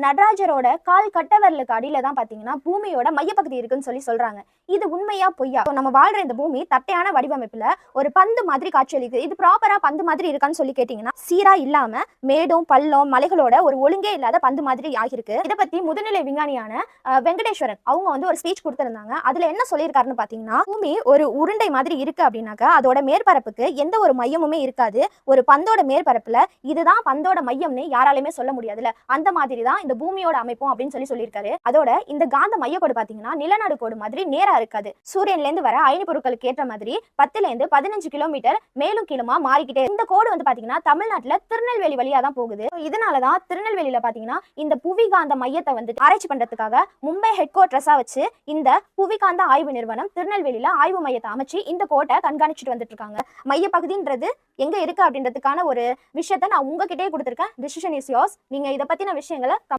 நடராஜரோட கால் கட்டவரலுக்கு அடியில தான் பாத்தீங்கன்னா பூமியோட மையப்பகுதி இருக்குன்னு சொல்றாங்க. இது உண்மையா பொய்யா? நம்ம வாழ்ற இந்த பூமி தட்டையான வடிவமைப்புல ஒரு பந்து மாதிரி காட்சியளிக்குது. இது ப்ராப்பரா பந்து மாதிரி இருக்கான்னு சொல்லி கேட்டீங்கன்னா சீரா இல்லாம மேடும் பள்ளம் மலைகளோட ஒரு ஒழுங்கே இல்லாத பந்து மாதிரி ஆகிருக்கு. இதை பத்தி முதுநிலை விஞ்ஞானியான வெங்கடேஸ்வரன் அவங்க வந்து ஒரு ஸ்பீச் கொடுத்திருந்தாங்க. அதுல என்ன சொல்லியிருக்காருன்னு பாத்தீங்கன்னா, பூமி ஒரு உருண்டை மாதிரி இருக்கு அப்படின்னாக்கா அதோட மேற்பரப்புக்கு எந்த ஒரு மையமுமே இருக்காது. ஒரு பந்தோட மேற்பரப்புல இதுதான் பந்தோட மையம்னு யாராலுமே சொல்ல முடியாதுல்ல, அந்த மாதிரி தான் இந்த பூமியோட அமைப்பும் அப்படின்னு சொல்லியிருக்காரு. அதோட இந்த காந்த மையக்கோடு பாத்தீங்கன்னா நிலநடு கோடு மாதிரி நேரா இருக்காது. சூரியன்ல இருந்து வர அயனி பொருட்களுக்கு ஏற்ற மாதிரி 10 to 15 கிலோமீட்டர் மேலும் கீழுமா மாறிக்கிட்டே. இந்த கோடு வந்து பாத்தீங்கன்னா தமிழ்நாட்டுல திருநெல்வேலி வழியா தான் போகுது. இதனாலதான் திருநெல்வேலியில பாத்தீங்கன்னா இந்த புவிகாந்த மையத்தை வந்து ஆராய்ச்சி பண்றதுக்காக மும்பை ஹெட் குவார்டர்ஸா வச்சு இந்த புவிகாந்த ஆய்வு நிறுவனம் திருநெல்வேலியில ஆய்வு மையத்தை அமைச்சு இந்த கோட்டை கண்காணிச்சுட்டு வந்துட்டு இருக்காங்க. மைய பகுதின்றது எங்க இருக்கு அப்படின்றதுக்கான ஒரு விஷயத்த நான் உங்ககிட்டயே கொடுத்துருக்கேன். Decision is yours. நீங்க இதை பத்தின விஷயங்களை